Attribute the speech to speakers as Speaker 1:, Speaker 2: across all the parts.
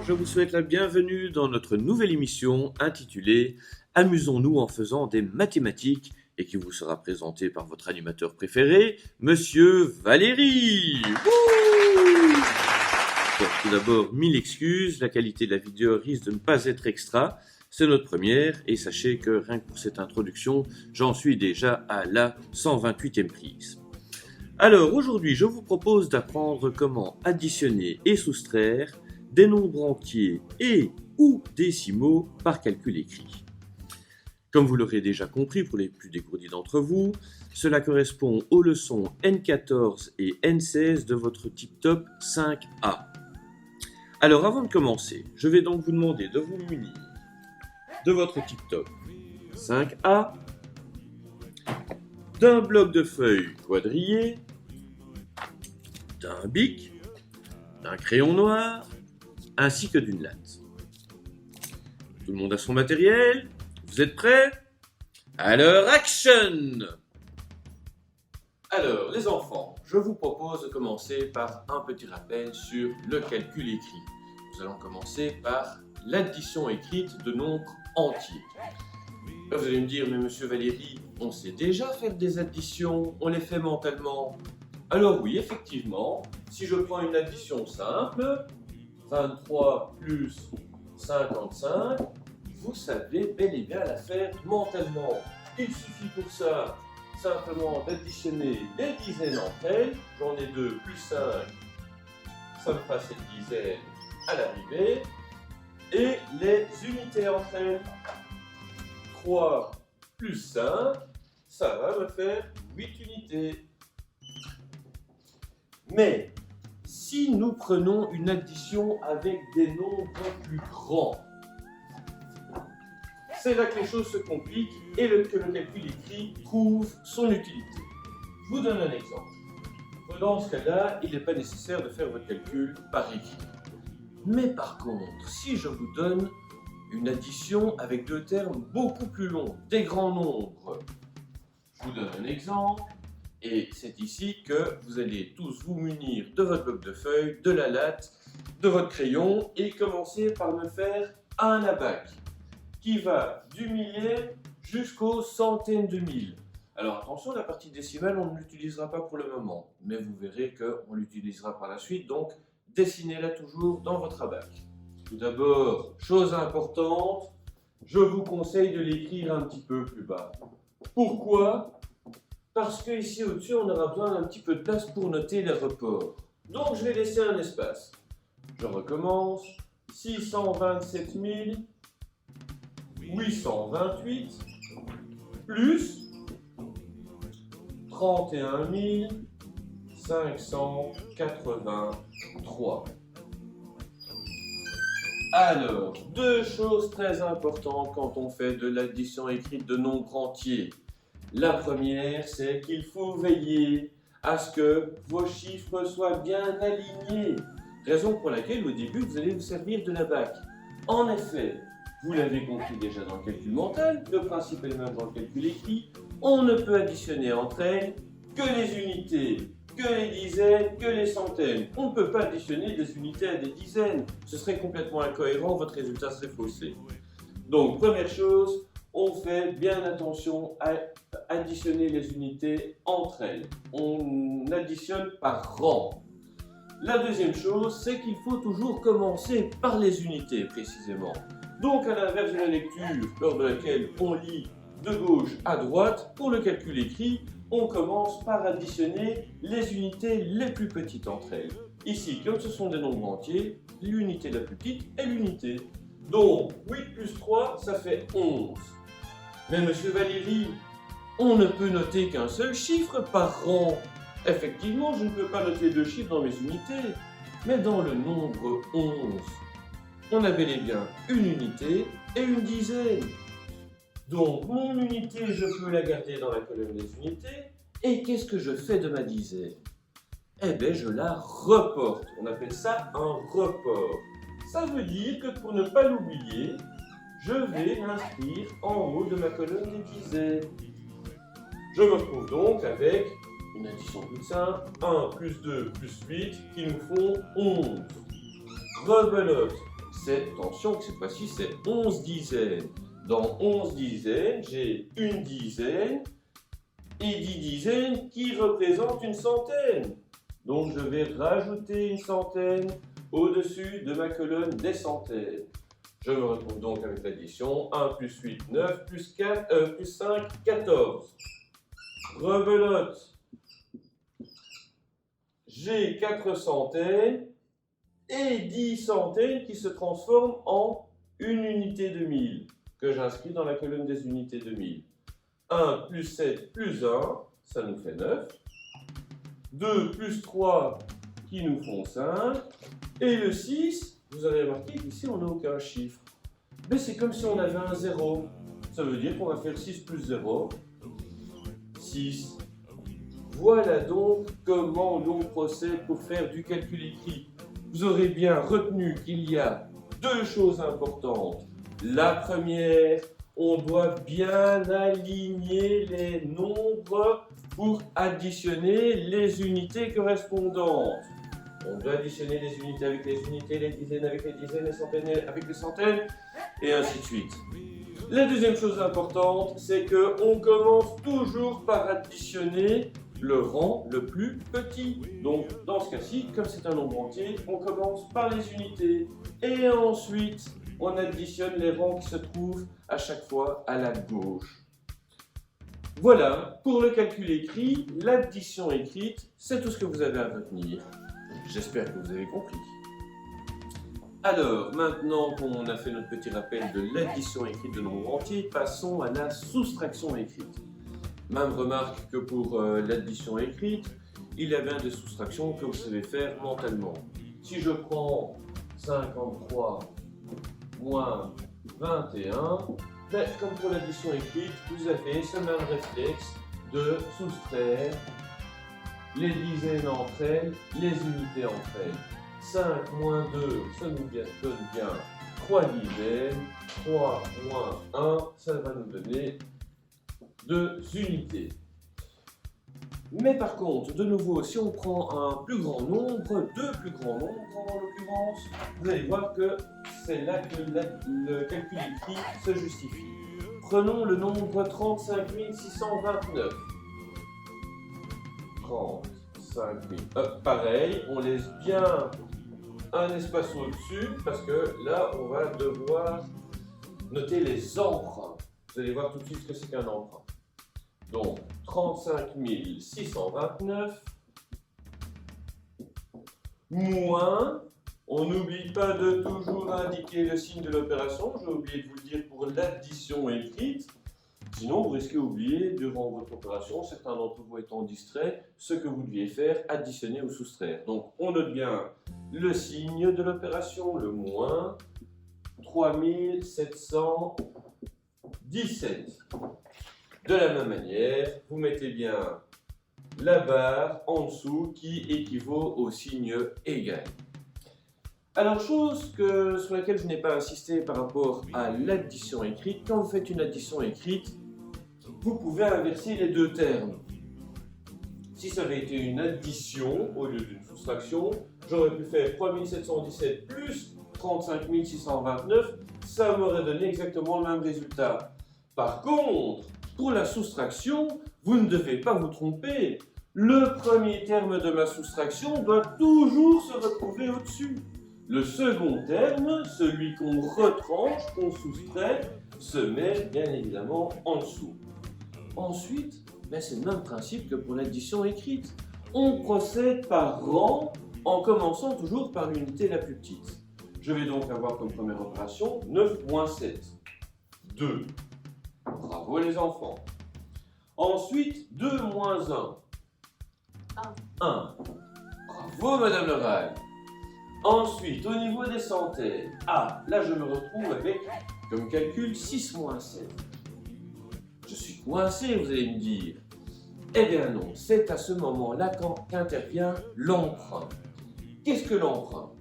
Speaker 1: je vous souhaite la bienvenue dans notre nouvelle émission intitulée Amusons-nous en faisant des mathématiques et qui vous sera présentée par votre animateur préféré, Monsieur Valéry. Wouh! Bon, tout d'abord, mille excuses, la qualité de la vidéo risque de ne pas être extra, c'est notre première et sachez que rien que pour cette introduction, j'en suis déjà à la 128e prise. Alors aujourd'hui, je vous propose d'apprendre comment additionner et soustraire des nombres entiers et ou décimaux par calcul écrit. Comme vous l'aurez déjà compris pour les plus dégourdis d'entre vous, cela correspond aux leçons N14 et N16 de votre type top 5A. Alors avant de commencer, je vais donc vous demander de vous munir de votre type top 5A, d'un bloc de feuilles quadrillé, d'un bic, d'un crayon noir, ainsi que d'une latte. Tout le monde a son matériel? Vous êtes prêts? Alors, action! Alors, les enfants, je vous propose de commencer par un petit rappel sur le calcul écrit. Nous allons commencer par l'addition écrite de nombres entiers. Là, vous allez me dire, mais monsieur Valéry, on sait déjà faire des additions, on les fait mentalement. Alors oui, effectivement, si je prends une addition simple, 23 plus 55, vous savez bel et bien la faire mentalement. Il suffit pour ça simplement d'additionner les dizaines entre elles. J'en ai 2 plus 5, ça me fera cette dizaine à l'arrivée. Et les unités entre elles, 3 plus 5, ça va me faire 8 unités. Mais si nous prenons une addition avec des nombres plus grands, c'est là que les choses se compliquent et que le calcul écrit trouve son utilité. Je vous donne un exemple. Dans ce cas-là, il n'est pas nécessaire de faire votre calcul par écrit. Mais par contre, si je vous donne une addition avec deux termes beaucoup plus longs, des grands nombres, je vous donne un exemple. Et c'est ici que vous allez tous vous munir de votre bloc de feuilles, de la latte, de votre crayon et commencer par me faire un abac qui va du millier jusqu'aux centaines de mille. Alors attention, la partie décimale, on ne l'utilisera pas pour le moment, mais vous verrez qu'on l'utilisera par la suite, donc dessinez-la toujours dans votre abac. Tout d'abord, chose importante, je vous conseille de l'écrire un petit peu plus bas. Pourquoi ? Parce qu'ici au-dessus, on aura besoin d'un petit peu de place pour noter les reports. Donc je vais laisser un espace. Je recommence. 627 828 plus 31 583. Alors, deux choses très importantes quand on fait de l'addition écrite de nombres entiers. La première, c'est qu'il faut veiller à ce que vos chiffres soient bien alignés. Raison pour laquelle, au début, vous allez vous servir de l'abac. En effet, vous l'avez compris déjà dans le calcul mental, le principe est le même dans le calcul écrit, on ne peut additionner entre elles que les unités, que les dizaines, que les centaines. On ne peut pas additionner des unités à des dizaines. Ce serait complètement incohérent, votre résultat serait faussé. Donc, première chose, on fait bien attention à additionner les unités entre elles. On additionne par rang. La deuxième chose, c'est qu'il faut toujours commencer par les unités précisément. Donc à l'inverse de la lecture, lors de laquelle on lit de gauche à droite, pour le calcul écrit, on commence par additionner les unités les plus petites entre elles. Ici, comme ce sont des nombres entiers, l'unité la plus petite est l'unité. Donc 8 plus 3, ça fait 11. Mais monsieur Valéry, on ne peut noter qu'un seul chiffre par rang. Effectivement, je ne peux pas noter deux chiffres dans mes unités, mais dans le nombre 11, on a bel et bien une unité et une dizaine. Donc, mon unité, je peux la garder dans la colonne des unités, et qu'est-ce que je fais de ma dizaine? Eh bien, je la reporte. On appelle ça un report. Ça veut dire que pour ne pas l'oublier, je vais l'inscrire en haut de ma colonne des dizaines. Je me retrouve donc avec une addition toute simple, 1 plus 2 plus 8, qui nous font 11. Rebelote, attention que cette fois-ci c'est 11 dizaines. Dans 11 dizaines, j'ai une dizaine et 10 dizaines qui représentent une centaine. Donc je vais rajouter une centaine au-dessus de ma colonne des centaines. Je me retrouve donc avec l'addition 1 plus 8, 9, plus 5, 14. Rebelote. J'ai 4 centaines et 10 centaines qui se transforment en une unité de 1000 que j'inscris dans la colonne des unités de 1000. 1 plus 7 plus 1, ça nous fait 9. 2 plus 3 qui nous font 5. Et le 6, vous avez remarqué qu'ici on n'a aucun chiffre. Mais c'est comme si on avait un 0. Ça veut dire qu'on va faire 6 plus 0. 6. Voilà donc comment l'on procède pour faire du calcul écrit. Vous aurez bien retenu qu'il y a deux choses importantes. La première, on doit bien aligner les nombres pour additionner les unités correspondantes. On doit additionner les unités avec les unités, les dizaines avec les dizaines, les centaines avec les centaines, et ainsi de suite. La deuxième chose importante, c'est qu'on commence toujours par additionner le rang le plus petit. Donc, dans ce cas-ci, comme c'est un nombre entier, on commence par les unités. Et ensuite, on additionne les rangs qui se trouvent à chaque fois à la gauche. Voilà, pour le calcul écrit, l'addition écrite, c'est tout ce que vous avez à retenir. J'espère que vous avez compris. Alors, maintenant qu'on a fait notre petit rappel de l'addition écrite de nombres entiers, passons à la soustraction écrite. Même remarque que pour l'addition écrite, il y a bien des soustractions que vous savez faire mentalement. Si je prends 53 moins 21, ben, comme pour l'addition écrite, vous avez ce même réflexe de soustraire les dizaines entre elles, les unités entre elles. 5 moins 2, ça nous donne bien 3 dizaines. 3 moins 1, ça va nous donner 2 unités. Mais par contre, de nouveau, si on prend un plus grand nombre, deux plus grands nombres en l'occurrence, vous allez voir que c'est là que le calcul écrit se justifie. Prenons le nombre 35 629. 35 000. Pareil, on laisse bien un espace au-dessus parce que là, on va devoir noter les emprunts. Vous allez voir tout de suite ce que c'est qu'un emprunt. Donc, 35 629 moins, on n'oublie pas de toujours indiquer le signe de l'opération. J'ai oublié de vous le dire pour l'addition écrite. Sinon, vous risquez d'oublier durant votre opération, certains d'entre vous étant distraits, ce que vous deviez faire, additionner ou soustraire. Donc, on note bien le signe de l'opération, le moins 3717. De la même manière, vous mettez bien la barre en dessous qui équivaut au signe égal. Alors, chose sur laquelle je n'ai pas insisté par rapport à l'addition écrite, quand vous faites une addition écrite, vous pouvez inverser les deux termes. Si ça avait été une addition au lieu d'une soustraction, j'aurais pu faire 3717 plus 35 629, ça m'aurait donné exactement le même résultat. Par contre, pour la soustraction, vous ne devez pas vous tromper. Le premier terme de ma soustraction doit toujours se retrouver au-dessus. Le second terme, celui qu'on retranche, qu'on soustrait, se met bien évidemment en dessous. Ensuite, c'est le même principe que pour l'addition écrite. On procède par rang en commençant toujours par l'unité la plus petite. Je vais donc avoir comme première opération 9 moins 7. 2. Bravo les enfants. Ensuite, 2 moins 1. 1. Bravo Madame Leral. Ensuite, au niveau des centaines, là je me retrouve avec, comme calcul, 6 moins 7. Je suis coincé, vous allez me dire. Eh bien non, c'est à ce moment-là qu'intervient l'emprunt. Qu'est-ce que l'emprunt?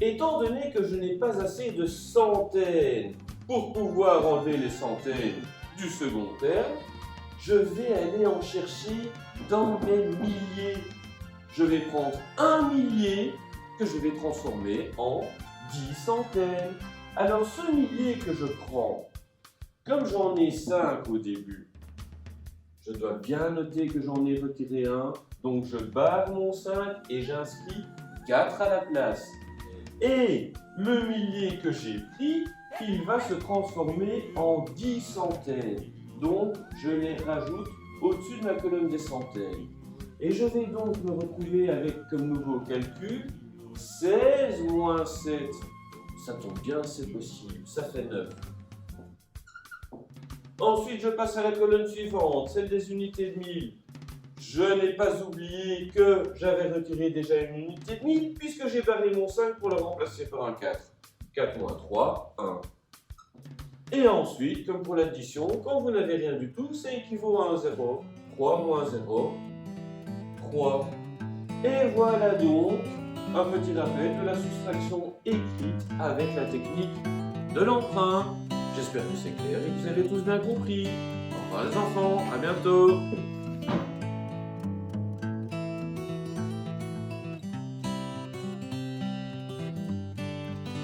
Speaker 1: Étant donné que je n'ai pas assez de centaines pour pouvoir enlever les centaines du second terme, je vais aller en chercher dans mes milliers. Je vais prendre un millier que je vais transformer en 10 centaines. Alors ce millier que je prends, comme j'en ai 5 au début, je dois bien noter que j'en ai retiré un, donc je barre mon 5 et j'inscris 4 à la place. Et le millier que j'ai pris, il va se transformer en 10 centaines. Donc je les rajoute au-dessus de ma colonne des centaines. Et je vais donc me retrouver avec comme nouveau calcul 16 moins 7. Ça tombe bien, c'est possible, ça fait 9. Ensuite, je passe à la colonne suivante, celle des unités de 1000. Je n'ai pas oublié que j'avais retiré déjà une unité de 1000 puisque j'ai barré mon 5 pour le remplacer par un 4. 4 moins 3, 1. Et ensuite, comme pour l'addition, quand vous n'avez rien du tout, ça équivaut à un 0. 3 moins 0, 3. Et voilà donc un petit rappel de la soustraction écrite avec la technique de l'emprunt. J'espère que c'est clair et que vous avez tous bien compris. Au revoir les enfants, à bientôt.